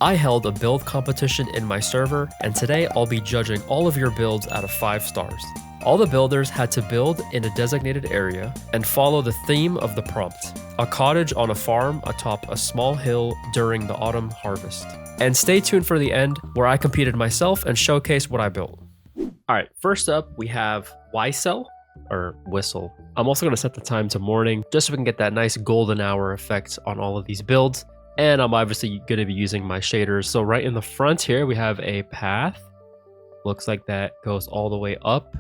I held a build competition in my server, and today I'll be judging all of your builds out of 5 stars. All the builders had to build in a designated area and follow the theme of the prompt: a cottage on a farm atop a small hill during the autumn harvest. And stay tuned for the end, where I competed myself and showcased what I built. Alright, first up we have Whistle, or Whistle. I'm also going to set the time to morning, just so we can get that nice golden hour effect on all of these builds. And I'm obviously going to be using my shaders. So right in the front here, we have a path. Looks like that goes all the way up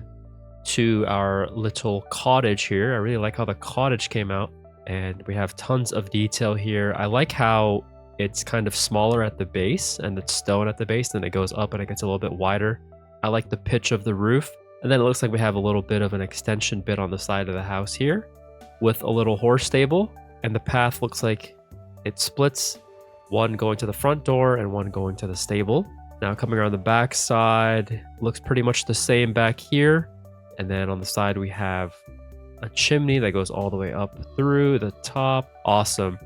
to our little cottage here. I really like how the cottage came out. And we have tons of detail here. I like how it's kind of smaller at the base and it's stone at the base. Then it goes up and it gets a little bit wider. I like the pitch of the roof. And then it looks like we have a little bit of an extension bit on the side of the house here with a little horse stable. And the path looks like it splits, one going to the front door and one going to the stable. Now coming around the back side, looks pretty much the same back here. And then on the side we have a chimney that goes all the way up through the top. Awesome.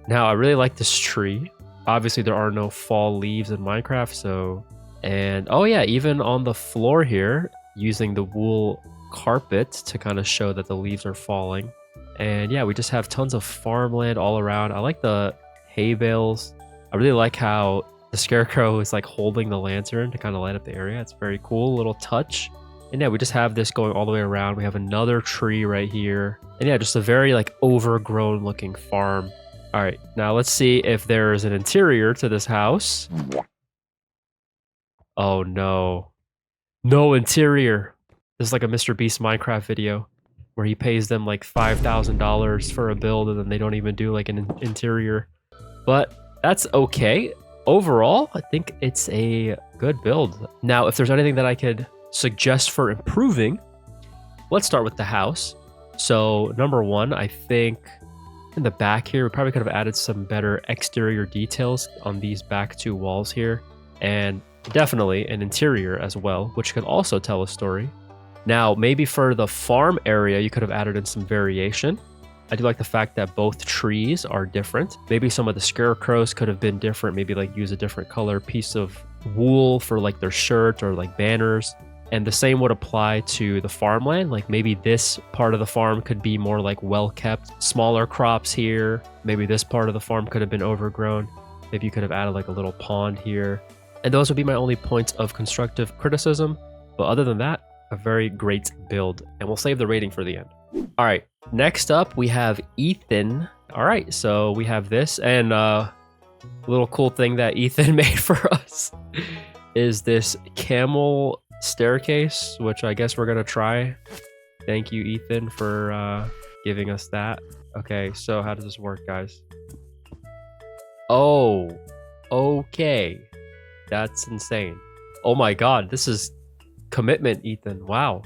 Now I really like this tree. Obviously there are no fall leaves in Minecraft, so... And oh yeah, even on the floor here, using the wool carpet to kind of show that the leaves are falling. And yeah, we just have tons of farmland all around. I like the hay bales. I really like how the scarecrow is like holding the lantern to kind of light up the area. It's very cool, little touch. And yeah, we just have this going all the way around. We have another tree right here. And yeah, just a very like overgrown looking farm. All right, now let's see if there's an interior to this house. Oh no. No interior. This is like a Mr. Beast Minecraft video where he pays them like $5,000 for a build and then they don't even do like an interior. But that's okay. Overall, I think it's a good build. Now, if there's anything that I could suggest for improving, let's start with the house. So number one, I think in the back here, we probably could have added some better exterior details on these back 2 walls here. And definitely an interior as well, which could also tell a story. Now, maybe for the farm area, you could have added in some variation. I do like the fact that both trees are different. Maybe some of the scarecrows could have been different. Maybe like use a different color piece of wool for like their shirt or like banners. And the same would apply to the farmland. Like maybe this part of the farm could be more like well kept, smaller crops here. Maybe this part of the farm could have been overgrown. Maybe you could have added like a little pond here. And those would be my only points of constructive criticism. But other than that, a very great build. And we'll save the rating for the end. All right, next up we have Ethan. All right, so we have this, and a little cool thing that Ethan made for us is this camel staircase, which I guess we're gonna try. Thank you, Ethan, for giving us that. Okay, so how does this work, guys? Oh, okay. That's insane. Oh my god, this is commitment, Ethan. Wow.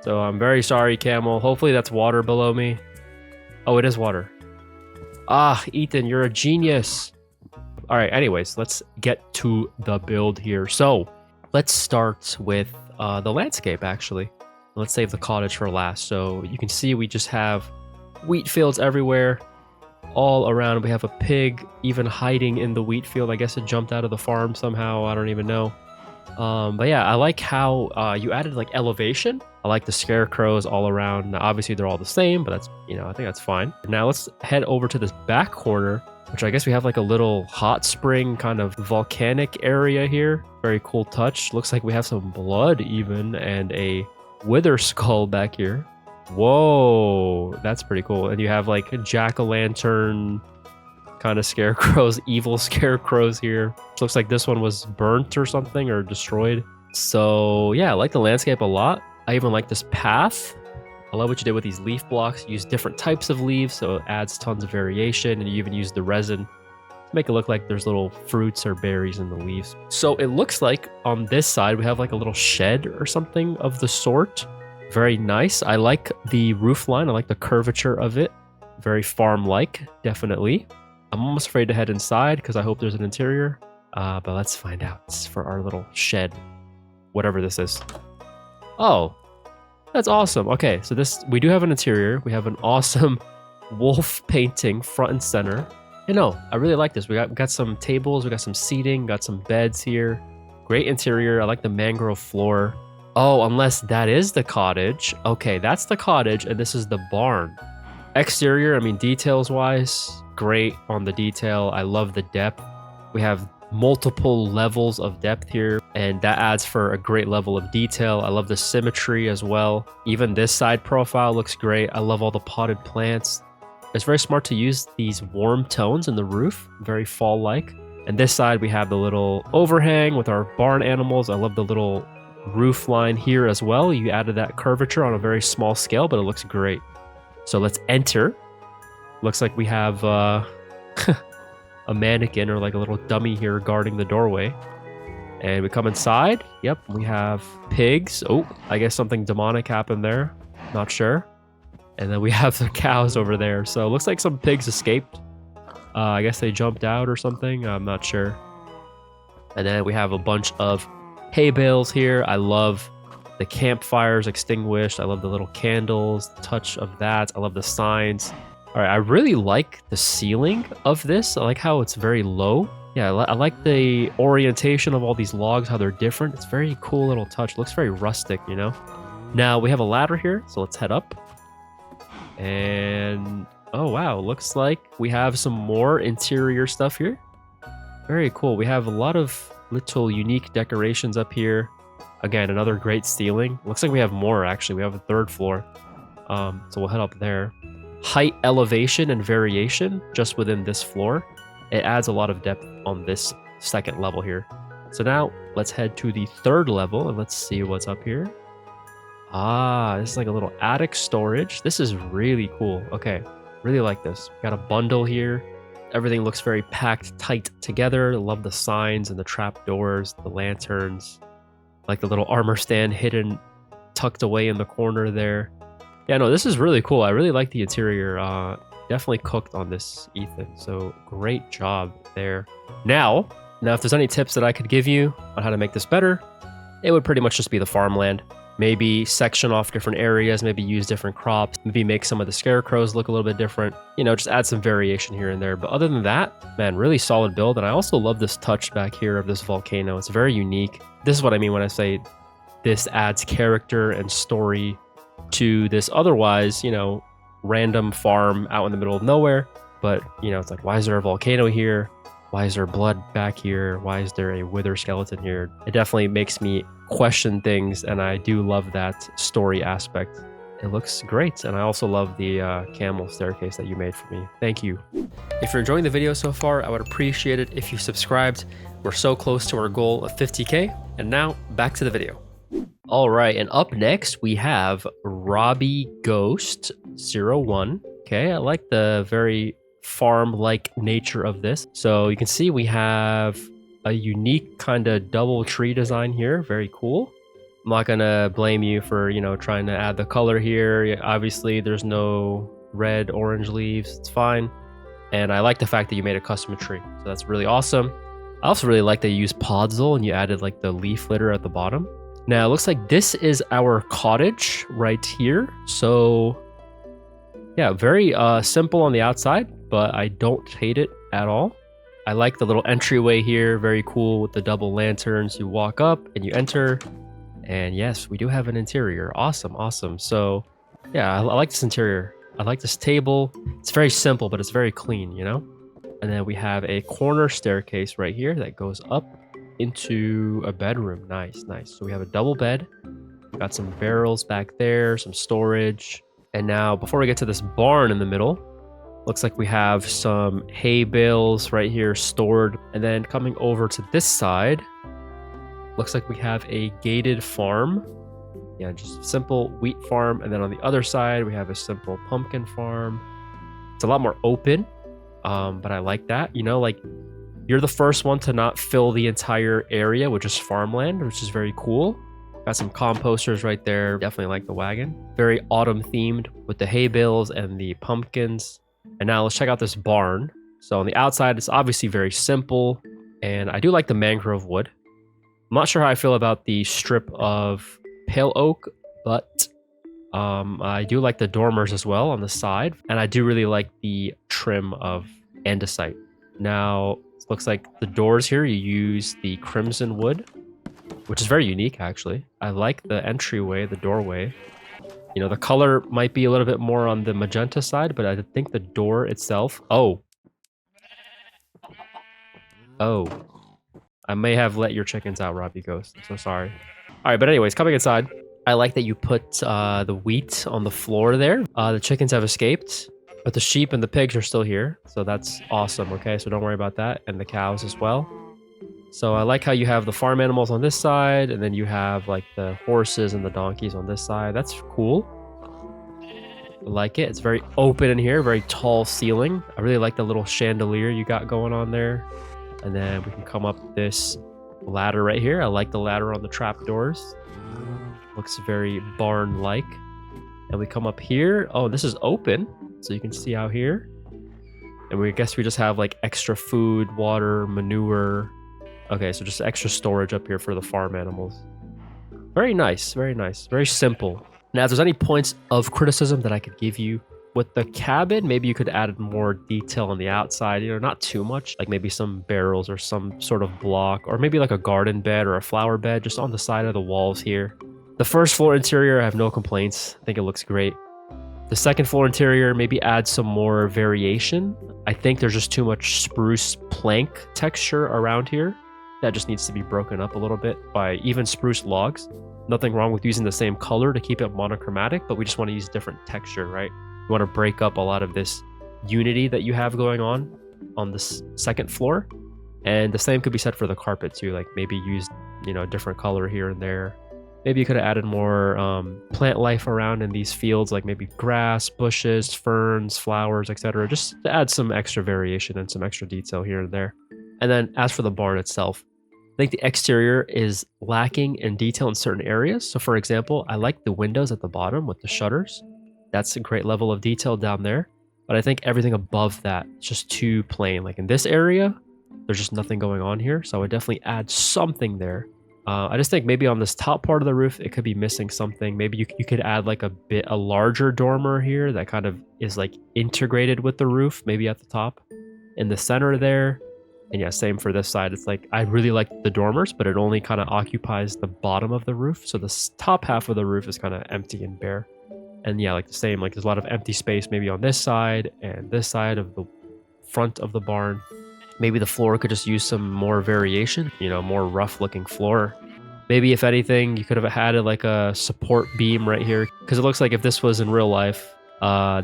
So I'm very sorry, camel. Hopefully that's water below me. Oh, it is water. Ah, Ethan, you're a genius. All right, anyways, let's get to the build here. So let's start with the landscape, actually. Let's save the cottage for last. So you can see we just have wheat fields everywhere. All around, we have a pig even hiding in the wheat field. I guess it jumped out of the farm somehow. I don't even know. But yeah, I like how you added like elevation. I like the scarecrows all around. Now, obviously they're all the same, but that's, you know, I think that's fine. Now let's head over to this back corner, which I guess we have like a little hot spring kind of volcanic area here. Very cool touch. Looks like we have some blood even, and a wither skull back here. Whoa, that's pretty cool. And you have like jack-o'-lantern kind of scarecrows, evil scarecrows here. Looks like this one was burnt or something, or destroyed. So yeah, I like the landscape a lot. I even like this path. I love what you did with these leaf blocks. You use different types of leaves, so it adds tons of variation, and you even use the resin to make it look like there's little fruits or berries in the leaves. So it looks like on this side we have like a little shed or something of the sort. Very nice. I like the roof line. I like the curvature of it. Very farm-like, definitely. I'm almost afraid to head inside because I hope there's an interior. But let's find out. It's for our little shed, whatever this is. Oh, that's awesome. Okay, so we do have an interior. We have an awesome wolf painting front and center. You know, I really like this. We got some tables, we got some seating, got some beds here. Great interior. I like the mangrove floor. Oh, unless that is the cottage. Okay, that's the cottage, and this is the barn. Exterior, I mean, details-wise, great on the detail. I love the depth. We have multiple levels of depth here, and that adds for a great level of detail. I love the symmetry as well. Even this side profile looks great. I love all the potted plants. It's very smart to use these warm tones in the roof, very fall-like. And this side, we have the little overhang with our barn animals. I love the little roof line here as well. You added that curvature on a very small scale, but it looks great. So let's enter. Looks like we have a mannequin or like a little dummy here guarding the doorway. And we come inside. Yep, we have pigs. Oh, I guess something demonic happened there. Not sure. And then we have the cows over there. So it looks like some pigs escaped. I guess they jumped out or something. I'm not sure. And then we have a bunch of hay bales here. I love the campfires extinguished. I love the little candles, the touch of that. I love the signs. All right, I really like the ceiling of this. I like how it's very low. Yeah, I like the orientation of all these logs, how they're different. It's very cool little touch. It looks very rustic, you know? Now, we have a ladder here, so let's head up. And oh wow, looks like we have some more interior stuff here. Very cool. We have a lot of little unique decorations up here. Again, another great ceiling. Looks like we have more actually. We have a third floor. So we'll head up there. Height, elevation, and variation just within this floor. It adds a lot of depth on this second level here. So now let's head to the third level and let's see what's up here. Ah, this is like a little attic storage. This is really cool. Okay. Really like this. Got a bundle here. Everything looks very packed tight together. Love the signs and the trap doors, the lanterns, like the little armor stand hidden, tucked away in the corner there. Yeah, no, this is really cool. I really like the interior. Definitely cooked on this, Ethan. So great job there. Now, if there's any tips that I could give you on how to make this better, it would pretty much just be the farmland. Maybe section off different areas, maybe use different crops, maybe make some of the scarecrows look a little bit different. You know, just add some variation here and there. But other than that, man, really solid build. And I also love this touch back here of this volcano. It's very unique. This is what I mean when I say this adds character and story to this otherwise, you know, random farm out in the middle of nowhere. But, you know, it's like, why is there a volcano here? Why is there blood back here? Why is there a wither skeleton here? It definitely makes me question things, and I do love that story aspect. It looks great, and I also love the camel staircase that you made for me. Thank you. If you're enjoying the video so far, I would appreciate it if you subscribed. We're so close to our goal of 50K. And now, back to the video. All right, and up next, we have Robbie Ghost 01. Okay, I like the very farm-like nature of this. So you can see we have a unique kind of double tree design here. Very cool. I'm not gonna blame you for, you know, trying to add the color here. Obviously, there's no red, orange leaves. It's fine. And I like the fact that you made a custom tree. So that's really awesome. I also really like that you used podzol and you added like the leaf litter at the bottom. Now, it looks like this is our cottage right here. So yeah, very simple on the outside, but I don't hate it at all. I like the little entryway here. Very cool with the double lanterns. You walk up and you enter. And yes, we do have an interior. Awesome, awesome. So yeah, I like this interior. I like this table. It's very simple, but it's very clean, you know? And then we have a corner staircase right here that goes up into a bedroom. Nice, nice. So we have a double bed. We got some barrels back there, some storage. And now before we get to this barn in the middle, looks like we have some hay bales right here stored. And then coming over to this side, looks like we have a gated farm. Yeah, just simple wheat farm. And then on the other side, we have a simple pumpkin farm. It's a lot more open, but I like that. You know, like you're the first one to not fill the entire area with just farmland, which is very cool. Got some composters right there. Definitely like the wagon. Very autumn themed with the hay bales and the pumpkins. And now let's check out this barn. So on the outside, it's obviously very simple. And I do like the mangrove wood. I'm not sure how I feel about the strip of pale oak, but I do like the dormers as well on the side. And I do really like the trim of andesite. Now, it looks like the doors here, you use the crimson wood, which is very unique, actually. I like the entryway, the doorway. You know, the color might be a little bit more on the magenta side, but I think the door itself... Oh. Oh. I may have let your chickens out, Robbie Ghost. I'm so sorry. All right, but anyways, coming inside, I like that you put the wheat on the floor there. The chickens have escaped, but the sheep and the pigs are still here. So that's awesome, okay? So don't worry about that. And the cows as well. So I like how you have the farm animals on this side, and then you have like the horses and the donkeys on this side. That's cool. I like it. It's very open in here, very tall ceiling. I really like the little chandelier you got going on there. And then we can come up this ladder right here. I like the ladder on the trapdoors. Looks very barn-like. And we come up here. Oh, this is open, so you can see out here. And we guess we just have like extra food, water, manure. Okay, so just extra storage up here for the farm animals. Very nice, very nice. Very simple. Now, if there's any points of criticism that I could give you, with the cabin, maybe you could add more detail on the outside, you know, not too much, like maybe some barrels or some sort of block, or maybe like a garden bed or a flower bed just on the side of the walls here. The first floor interior, I have no complaints. I think it looks great. The second floor interior, maybe add some more variation. I think there's just too much spruce plank texture around here. That just needs to be broken up a little bit by even spruce logs. Nothing wrong with using the same color to keep it monochromatic, but we just want to use different texture, right? You want to break up a lot of this unity that you have going on this second floor. And the same could be said for the carpet too. Like maybe use, you know, a different color here and there. Maybe you could have added more plant life around in these fields, like maybe grass, bushes, ferns, flowers, etc. Just to add some extra variation and some extra detail here and there. And then as for the barn itself, I think the exterior is lacking in detail in certain areas. So for example, I like the windows at the bottom with the shutters. That's a great level of detail down there. But I think everything above that is just too plain. Like in this area, there's just nothing going on here. So I would definitely add something there. I just think maybe on this top part of the roof, it could be missing something. Maybe you could add like a larger dormer here that kind of is like integrated with the roof, maybe at the top. In the center there. And yeah, same for this side. It's like, I really like the dormers, but it only kind of occupies the bottom of the roof. So the top half of the roof is kind of empty and bare. And yeah, like the same, like there's a lot of empty space maybe on this side and this side of the front of the barn. Maybe the floor could just use some more variation, you know, more rough looking floor. Maybe if anything, you could have added like a support beam right here. Because it looks like if this was in real life,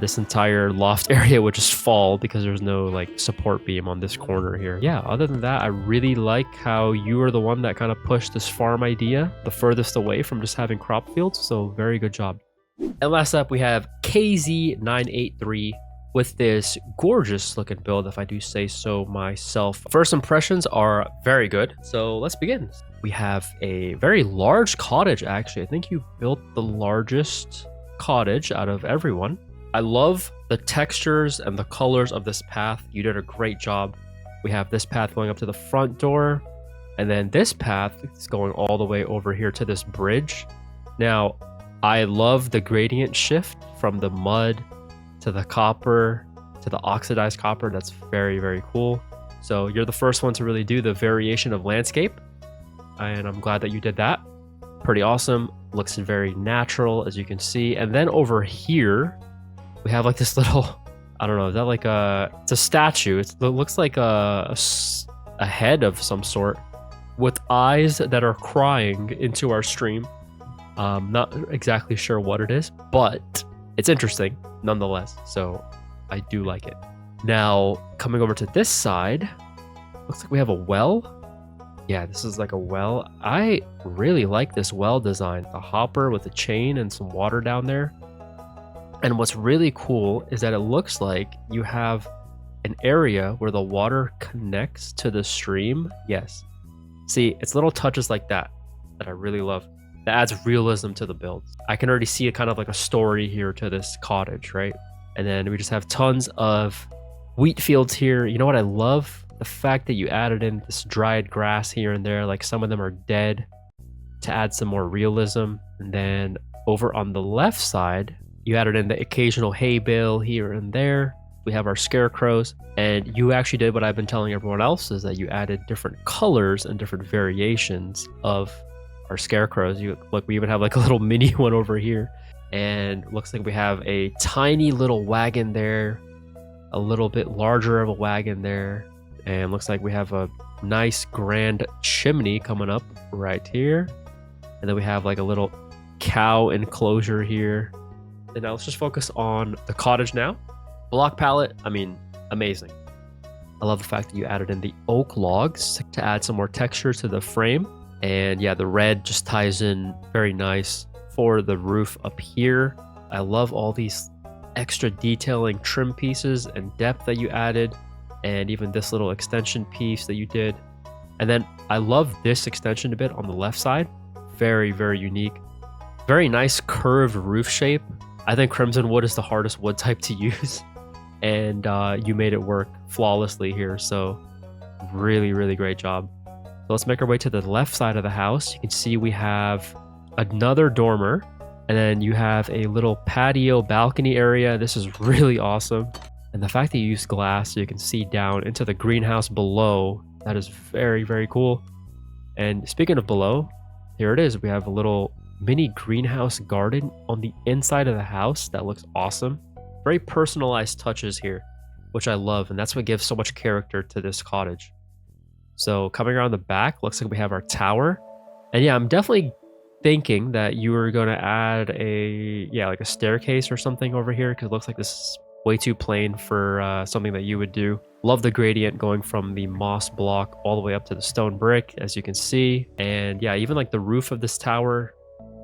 this entire loft area would just fall because there's no like support beam on this corner here. Yeah, other than that, I really like how you are the one that kind of pushed this farm idea the furthest away from just having crop fields. So very good job. And last up, we have KZ983 with this gorgeous looking build, if I do say so myself. First impressions are very good. So let's begin. We have a very large cottage, actually. I think you built the largest cottage out of everyone. I love the textures and the colors of this path. You did a great job. We have this path going up to the front door, and then this path is going all the way over here to this bridge. Now, I love the gradient shift from the mud to the copper to the oxidized copper. That's very, very cool. So you're the first one to really do the variation of landscape, and I'm glad that you did that. Pretty awesome. Looks very natural, as you can see. And then over here, we have like this little, I don't know, is that like it's a statue. It looks like a head of some sort with eyes that are crying into our stream. Not exactly sure what it is, but it's interesting nonetheless. So I do like it. Now, coming over to this side, looks like we have a well. Yeah, this is like a well. I really like this well design. The hopper with a chain and some water down there. And what's really cool is that it looks like you have an area where the water connects to the stream. Yes. See, it's little touches like that I really love. That adds realism to the build. I can already see a kind of like a story here to this cottage, right? And then we just have tons of wheat fields here. You know what I love? The fact that you added in this dried grass here and there, like some of them are dead, to add some more realism. And then over on the left side, you added in the occasional hay bale here and there We have our scarecrows, and you actually did what I've been telling everyone else, is that you added different colors and different variations of our scarecrows. You look, we even have like a little mini one over here, and looks like we have a tiny little wagon there, a little bit larger of a wagon there, and looks like we have a nice grand chimney coming up right here, and then we have like a little cow enclosure here. And now let's just focus on the cottage now. Block palette, I mean, amazing. I love the fact that you added in the oak logs to add some more texture to the frame. And yeah, the red just ties in very nice for the roof up here. I love all these extra detailing trim pieces and depth that you added, and even this little extension piece that you did. And then I love this extension a bit on the left side. Very, very unique. Very nice curved roof shape. I think crimson wood is the hardest wood type to use, and you made it work flawlessly here. So really, really great job. So let's make our way to the left side of the house. You can see we have another dormer, and then you have a little patio balcony area. This is really awesome. And the fact that you use glass so you can see down into the greenhouse below, that is very, very cool. And speaking of below, here it is. We have a little mini greenhouse garden on the inside of the house that looks awesome. Very personalized touches here, which I love, and that's what gives so much character to this cottage. So coming around the back, looks like we have our tower. And yeah, I'm definitely thinking that you were going to add like a staircase or something over here, because it looks like this is way too plain for something that you would do. Love the gradient going from the moss block all the way up to the stone brick, as you can see. And yeah, even like the roof of this tower,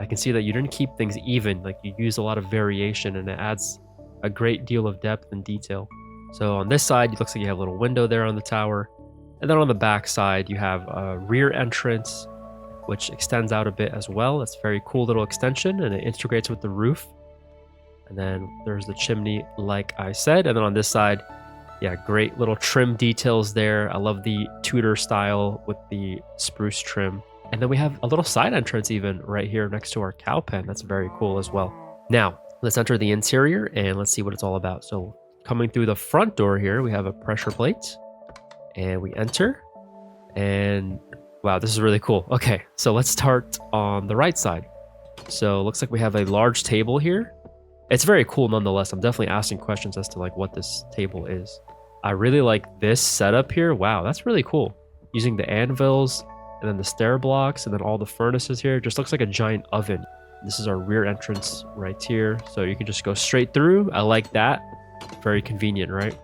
I can see that you didn't keep things even. Like, you use a lot of variation, and it adds a great deal of depth and detail. So on this side, it looks like you have a little window there on the tower. And then on the back side, you have a rear entrance, which extends out a bit as well. It's a very cool little extension, and it integrates with the roof. And then there's the chimney, like I said. And then on this side, yeah, great little trim details there. I love the Tudor style with the spruce trim. And then we have a little side entrance even right here next to our cow pen. That's very cool as well. Now, let's enter the interior and let's see what it's all about. So coming through the front door here, we have a pressure plate, and we enter, and wow, this is really cool. Okay, so let's start on the right side. So it looks like we have a large table here. It's very cool nonetheless. I'm definitely asking questions as to like what this table is. I really like this setup here. Wow, that's really cool. Using the anvils, and then the stair blocks, and then all the furnaces here. It just looks like a giant oven. This is our rear entrance right here, so you can just go straight through. I like that. Very convenient, right?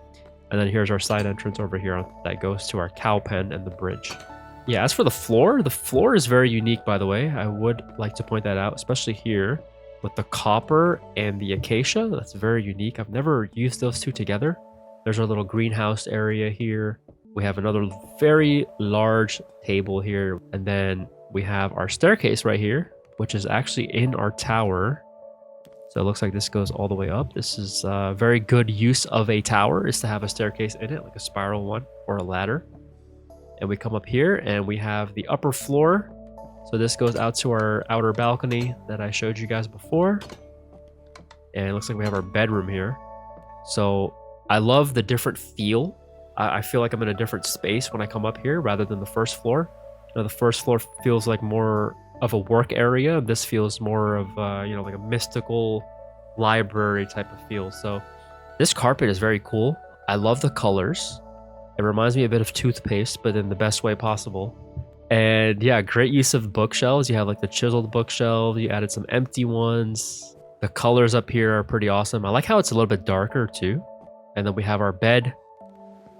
And then here's our side entrance over here that goes to our cow pen and the bridge. Yeah, as for the floor is very unique, by the way. I would like to point that out, especially here with the copper and the acacia. That's very unique. I've never used those two together. There's our little greenhouse area here. We have another very large table here, and then we have our staircase right here, which is actually in our tower. So it looks like this goes all the way up. This is a very good use of a tower, is to have a staircase in it, like a spiral one or a ladder. And we come up here and we have the upper floor. So this goes out to our outer balcony that I showed you guys before. And it looks like we have our bedroom here. So I love the different feel. I feel like I'm in a different space when I come up here rather than the first floor. You know, the first floor feels like more of a work area. This feels more of, like a mystical library type of feel. So this carpet is very cool. I love the colors. It reminds me a bit of toothpaste, but in the best way possible. And yeah, great use of bookshelves. You have like the chiseled bookshelves. You added some empty ones. The colors up here are pretty awesome. I like how it's a little bit darker too. And then we have our bed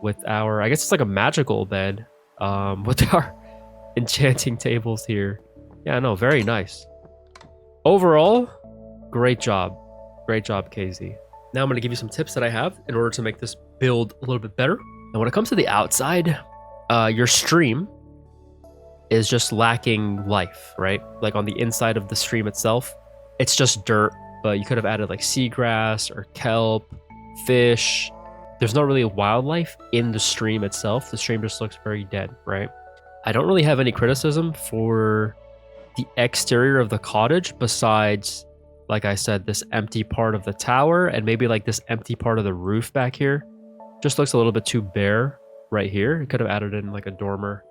with our, I guess it's like a magical bed, with our enchanting tables here. Yeah, no, very nice. Overall, great job. Great job, KZ. Now I'm going to give you some tips that I have in order to make this build a little bit better. And when it comes to the outside, your stream is just lacking life, right? Like on the inside of the stream itself, it's just dirt, but you could have added like seagrass or kelp, fish. There's not really wildlife in the stream itself. The stream just looks very dead, right? I don't really have any criticism for the exterior of the cottage besides like I said, this empty part of the tower and maybe like this empty part of the roof back here. Just looks a little bit too bare right here. You could have added in like a dormer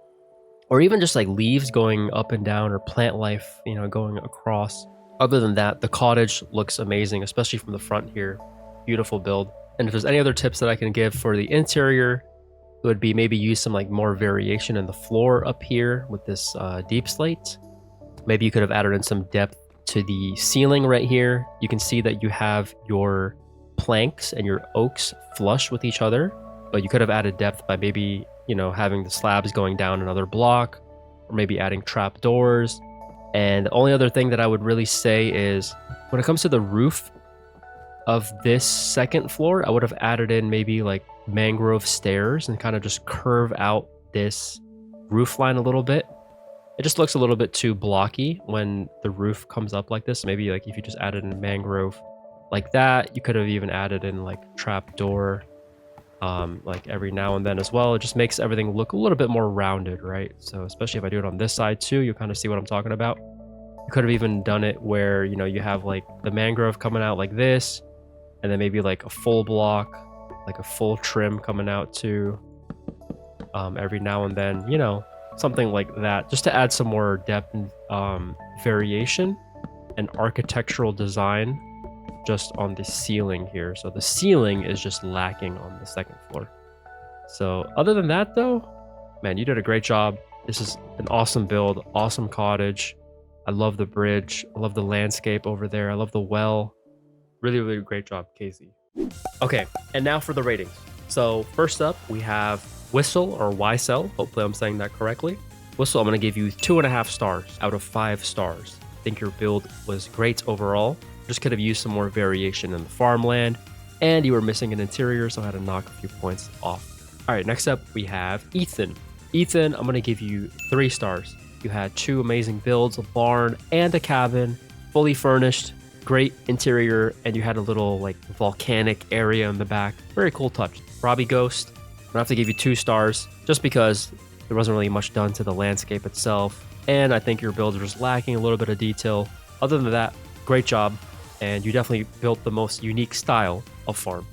or even just like leaves going up and down or plant life, you know, going across. Other than that, the cottage looks amazing, especially from the front here. Beautiful build. And if there's any other tips that I can give for the interior, it would be maybe use some like more variation in the floor up here with this deep slate. Maybe you could have added in some depth to the ceiling right here. You can see that you have your planks and your oaks flush with each other, but you could have added depth by maybe, you know, having the slabs going down another block, or maybe adding trap doors. And the only other thing that I would really say is when it comes to the roof of this second floor, I would have added in maybe like mangrove stairs and kind of just curve out this roof line a little bit. It just looks a little bit too blocky when the roof comes up like this. Maybe like if you just added in mangrove like that, you could have even added in like trap door like every now and then as well. It just makes everything look a little bit more rounded, right? So especially if I do it on this side too, you kind of see what I'm talking about. You could have even done it where, you know, you have like the mangrove coming out like this, and then maybe like a full block, like a full trim coming out too, every now and then, you know, something like that, just to add some more depth and variation and architectural design just on the ceiling here. So the ceiling is just lacking on the second floor. So other than that though, man, you did a great job. This is an awesome build, awesome cottage. I love the bridge. I love the landscape over there. I love the well. Really, really great job, Casey. Okay, and now for the ratings. So first up, we have Whistle or Ysel. Hopefully I'm saying that correctly. Whistle, I'm going to give you 2.5 stars out of 5 stars. I think your build was great overall. Just could have used some more variation in the farmland, and you were missing an interior, so I had to knock a few points off. All right, next up we have Ethan. Ethan, I'm going to give you 3 stars. You had 2 amazing builds, a barn and a cabin, fully furnished, great interior, and you had a little like volcanic area in the back. Very cool touch. Robbie Ghost, I'm gonna have to give you 2 stars just because there wasn't really much done to the landscape itself, and I think your build was lacking a little bit of detail. Other than that, great job, and you definitely built the most unique style of farm.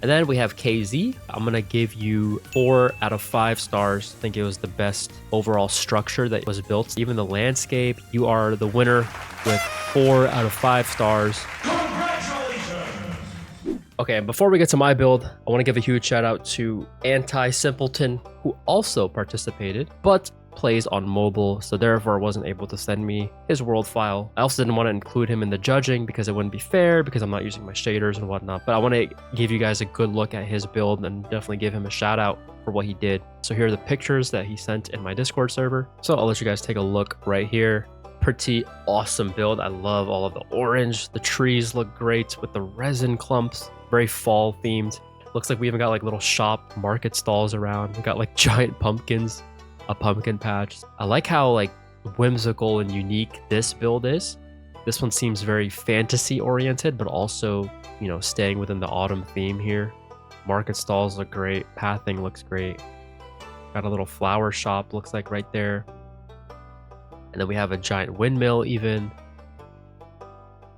And then we have KZ. I'm gonna give you 4 out of 5 stars. I think it was the best overall structure that was built. Even the landscape, you are the winner with 4 out of 5 stars. Congratulations! Okay, and before we get to my build, I wanna give a huge shout out to Anti-Simpleton, who also participated, but plays on mobile, so therefore wasn't able to send me his world file. I also didn't want to include him in the judging because it wouldn't be fair, because I'm not using my shaders and whatnot, but I want to give you guys a good look at his build and definitely give him a shout out for what he did. So here are the pictures that he sent in my Discord server. So I'll let you guys take a look right here. Pretty awesome build. I love all of the orange. The trees look great with the resin clumps, very fall themed. Looks like we even got like little shop market stalls around. We got like giant pumpkins, a pumpkin patch. I like how like whimsical and unique this build is. This one seems very fantasy oriented, but also, you know, staying within the autumn theme here. Market stalls look great. Pathing looks great. Got a little flower shop, looks like right there. And then we have a giant windmill even.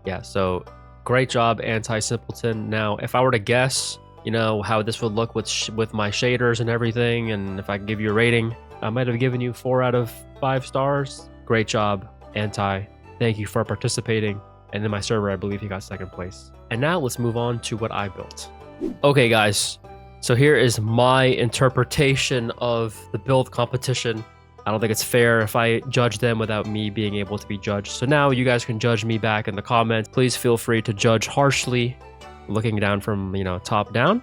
Yeah, so great job, Anti-Simpleton. Now, if I were to guess, you know, how this would look with my shaders and everything, and if I could give you a rating, I might have given you 4 out of 5 stars. Great job, Anti. Thank you for participating. And in my server, I believe he got 2nd place. And now let's move on to what I built. Okay, guys. So here is my interpretation of the build competition. I don't think it's fair if I judge them without me being able to be judged. So now you guys can judge me back in the comments. Please feel free to judge harshly, looking down from, you know, top down.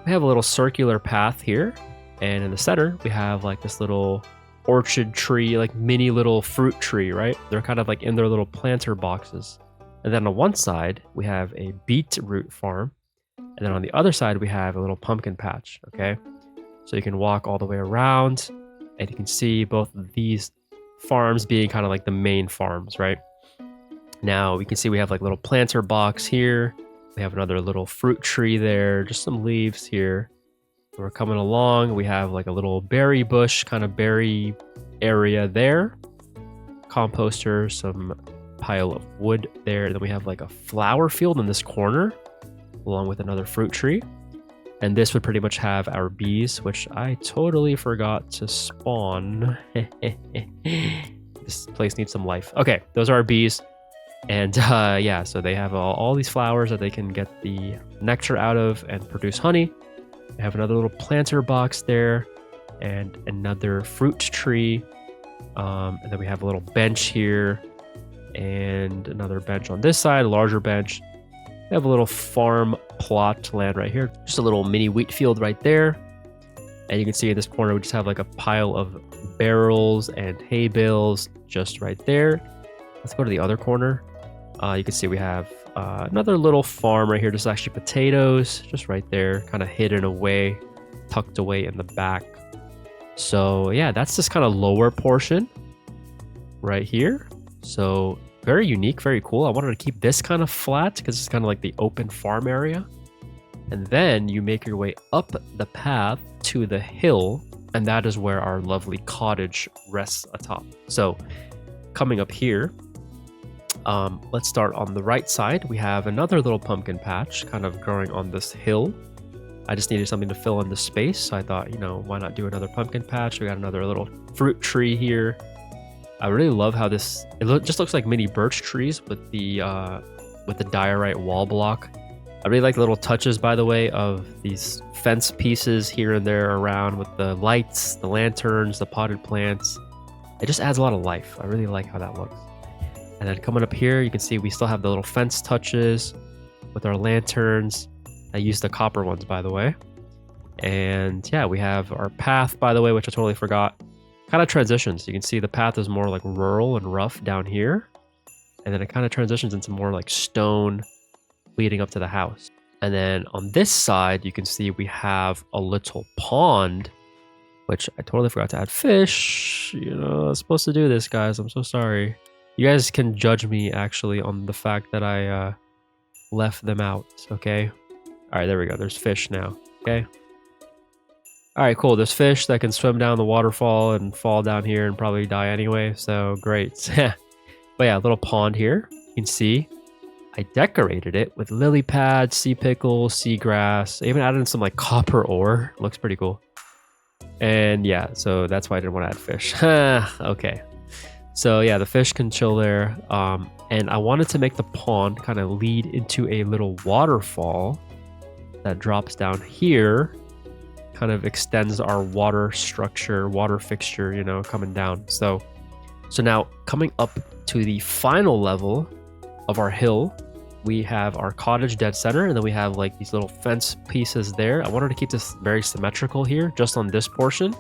We have a little circular path here. And in the center, we have like this little orchard tree, like mini little fruit tree, right? They're kind of like in their little planter boxes. And then on one side, we have a beetroot farm. And then on the other side, we have a little pumpkin patch, okay? So you can walk all the way around, and you can see both of these farms being kind of like the main farms, right? Now we can see we have like little planter box here. We have another little fruit tree there, just some leaves here. We're coming along. We have like a little berry bush, kind of berry area there. Composter, some pile of wood there. Then we have like a flower field in this corner, along with another fruit tree. And this would pretty much have our bees, which I totally forgot to spawn. This place needs some life. Okay, those are our bees. And yeah, so they have all these flowers that they can get the nectar out of and produce honey. They have another little planter box there and another fruit tree. And then we have a little bench here and another bench on this side, a larger bench. We have a little farm plot land right here. Just a little mini wheat field right there. And you can see in this corner, we just have like a pile of barrels and hay bales just right there. Let's go to the other corner. You can see we have another little farm right here. Just actually potatoes just right there, kind of hidden away, tucked away in the back. So yeah, that's this kind of lower portion right here. So very unique, very cool. I wanted to keep this kind of flat because it's kind of like the open farm area. And then you make your way up the path to the hill, and that is where our lovely cottage rests atop. So coming up here, let's start on the right side. We have another little pumpkin patch kind of growing on this hill. I just needed something to fill in the space, so I thought, you know, why not do another pumpkin patch? We got another little fruit tree here. I really love how this, just looks like mini birch trees with the diorite wall block. I really like the little touches, by the way, of these fence pieces here and there around with the lights, the lanterns, the potted plants. It just adds a lot of life. I really like how that looks. And then coming up here, you can see we still have the little fence touches with our lanterns. I used the copper ones, by the way. And yeah, we have our path, by the way, which I totally forgot. Kind of transitions. You can see the path is more like rural and rough down here. And then it kind of transitions into more like stone leading up to the house. And then on this side, you can see we have a little pond, which I totally forgot to add fish. You know, I was supposed to do this, guys. I'm so sorry. You guys can judge me actually on the fact that I left them out, okay? All right, there we go. There's fish now, okay? All right, cool. There's fish that can swim down the waterfall and fall down here and probably die anyway, so great. But yeah, a little pond here. You can see I decorated it with lily pads, sea pickles, seagrass. I even added in some like copper ore. Looks pretty cool. And yeah, so that's why I didn't want to add fish. Okay. So yeah, the fish can chill there. And I wanted to make the pond kind of lead into a little waterfall that drops down here, kind of extends our water structure, water fixture, you know, coming down. So now coming up to the final level of our hill, we have our cottage dead center, and then we have like these little fence pieces there. I wanted to keep this very symmetrical here, just on this portion.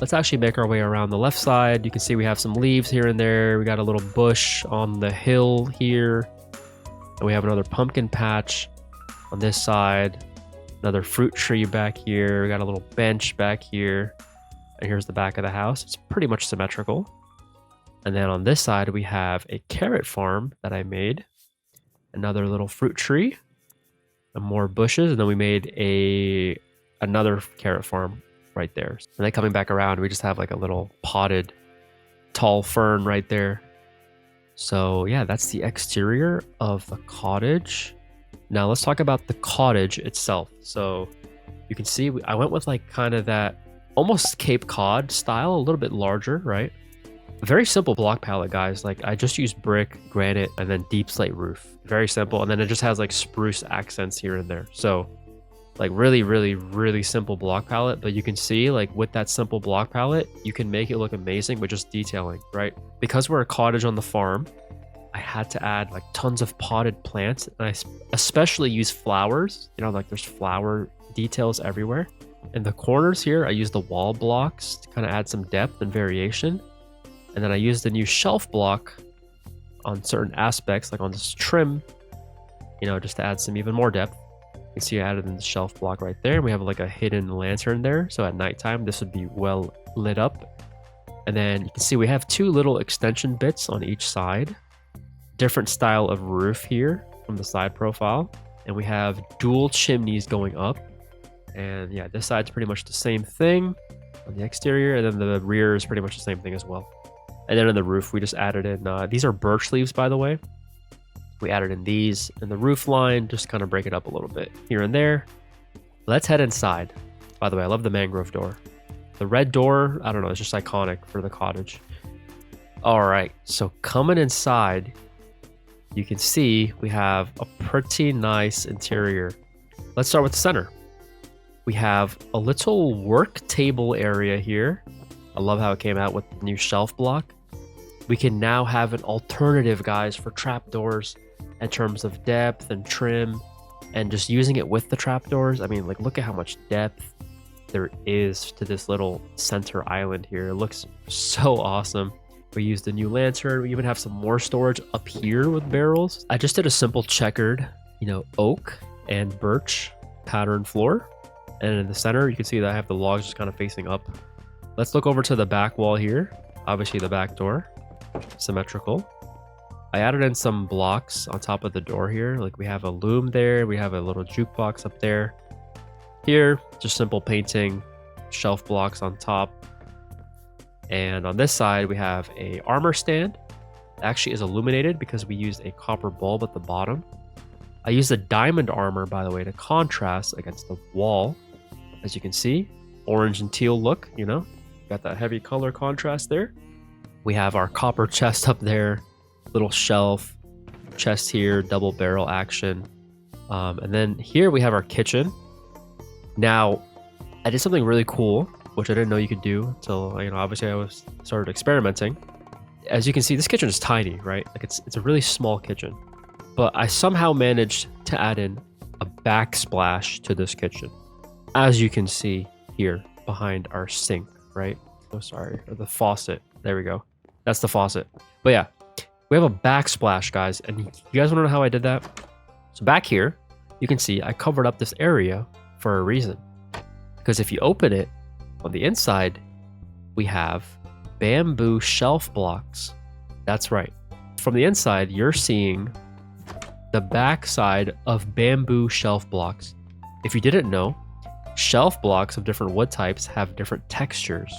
Let's actually make our way around the left side. You can see we have some leaves here and there. We got a little bush on the hill here. And we have another pumpkin patch on this side. Another fruit tree back here. We got a little bench back here. And here's the back of the house. It's pretty much symmetrical. And then on this side, we have a carrot farm that I made. Another little fruit tree. And more bushes. And then we made another carrot farm right there. And then coming back around, we just have like a little potted tall fern right there. So yeah, that's the exterior of the cottage. Now let's talk about the cottage itself. So you can see I went with like kind of that almost Cape Cod style, a little bit larger, right? A very simple block palette, guys. Like I just used brick, granite, and then deep slate roof. Very simple. And then it just has like spruce accents here and there. So like really, really, really simple block palette. But you can see like with that simple block palette, you can make it look amazing with just detailing, right? Because we're a cottage on the farm, I had to add like tons of potted plants. And I especially use flowers, you know, like there's flower details everywhere. In the corners here, I use the wall blocks to kind of add some depth and variation. And then I used the new shelf block on certain aspects, like on this trim, you know, just to add some even more depth. You can see I added in the shelf block right there. We have like a hidden lantern there. So at nighttime, this would be well lit up. And then you can see we have two little extension bits on each side. Different style of roof here from the side profile. And we have dual chimneys going up. And yeah, this side's pretty much the same thing on the exterior. And then the rear is pretty much the same thing as well. And then in the roof, we just added in, these are birch leaves, by the way. We added in these in the roof line, just kind of break it up a little bit here and there. Let's head inside. By the way, I love the mangrove door. The red door, I don't know, it's just iconic for the cottage. All right, so coming inside, you can see we have a pretty nice interior. Let's start with the center. We have a little work table area here. I love how it came out with the new shelf block. We can now have an alternative, guys, for trapdoors in terms of depth and trim, and just using it with the trapdoors. I mean, like, look at how much depth there is to this little center island here. It looks so awesome. We used a new lantern. We even have some more storage up here with barrels. I just did a simple checkered, oak and birch pattern floor. And in the center, you can see that I have the logs just kind of facing up. Let's look over to the back wall here. Obviously the back door, symmetrical. I added in some blocks on top of the door here. Like, we have a loom there. We have a little jukebox up there. Here, just simple painting, shelf blocks on top. And on this side, we have a armor stand. It actually is illuminated because we used a copper bulb at the bottom. I used a diamond armor, by the way, to contrast against the wall. As you can see, orange and teal look, got that heavy color contrast there. We have our copper chest up there, little shelf, chest here, double barrel action. And then here we have our kitchen. Now, I did something really cool, which I didn't know you could do until, obviously I started experimenting. As you can see, this kitchen is tiny, right? Like, it's a really small kitchen. But I somehow managed to add in a backsplash to this kitchen. As you can see here behind our sink, right? Oh, sorry, the faucet. There we go. That's the faucet. But yeah, we have a backsplash, guys. And you guys want to know how I did that? So back here, you can see I covered up this area for a reason. Because if you open it, on the inside, we have bamboo shelf blocks. That's right. From the inside, you're seeing the back side of bamboo shelf blocks. If you didn't know, shelf blocks of different wood types have different textures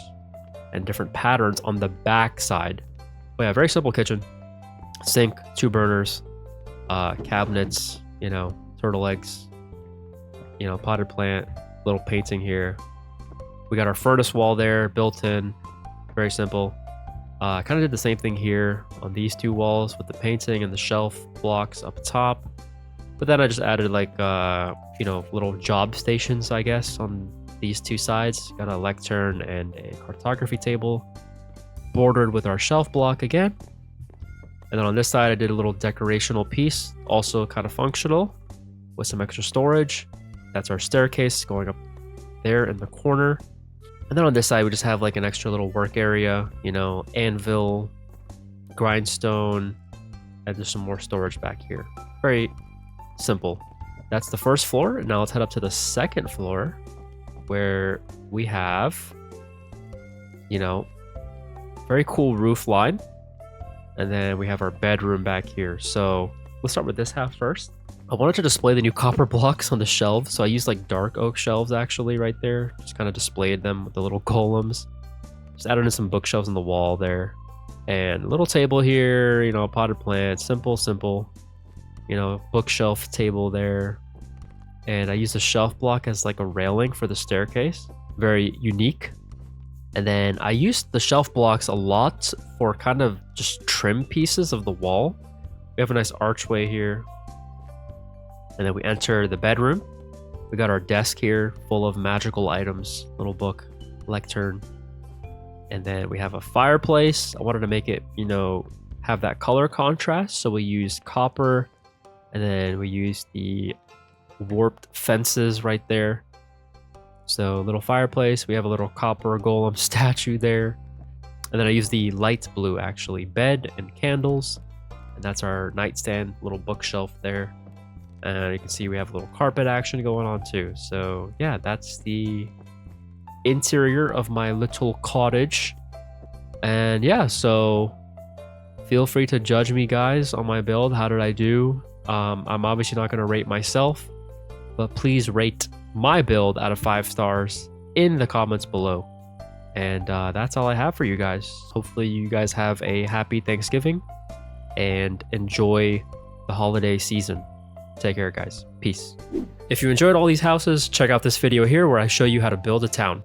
and different patterns on the back side. But yeah, very simple kitchen. Sink, 2 burners, cabinets, turtle eggs, potted plant, little painting here. We got our furnace wall there built in, very simple. I kind of did the same thing here on these 2 walls with the painting and the shelf blocks up top. But then I just added little job stations, I guess, on these 2 sides. Got a lectern and a cartography table bordered with our shelf block again. And then on this side, I did a little decorational piece, also kind of functional with some extra storage. That's our staircase going up there in the corner. And then on this side, we just have like an extra little work area, anvil, grindstone, and there's some more storage back here. Very simple. That's the first floor. And now let's head up to the second floor where we have, very cool roof line. And then we have our bedroom back here. So let's start with this half first. I wanted to display the new copper blocks on the shelves, so I used like dark oak shelves actually right there. Just kind of displayed them with the little golems. Just added in some bookshelves on the wall there. And a little table here, potted plant, simple, bookshelf table there. And I used a shelf block as like a railing for the staircase. Very unique. And then I used the shelf blocks a lot for kind of just trim pieces of the wall. We have a nice archway here. And then we enter the bedroom. We got our desk here full of magical items, little book, lectern. And then we have a fireplace. I wanted to make it, have that color contrast. So we used copper, and then we used the warped fences right there. So little fireplace. We have a little copper golem statue there. And then I used the light blue, actually, bed and candles. And that's our nightstand, little bookshelf there. And you can see we have a little carpet action going on too. So yeah, that's the interior of my little cottage. And yeah, so feel free to judge me, guys, on my build. How did I do? I'm obviously not going to rate myself, but please rate my build out of 5 stars in the comments below. And that's all I have for you guys. Hopefully you guys have a happy Thanksgiving and enjoy the holiday season. Take care, guys. Peace. If you enjoyed all these houses, check out this video here where I show you how to build a town.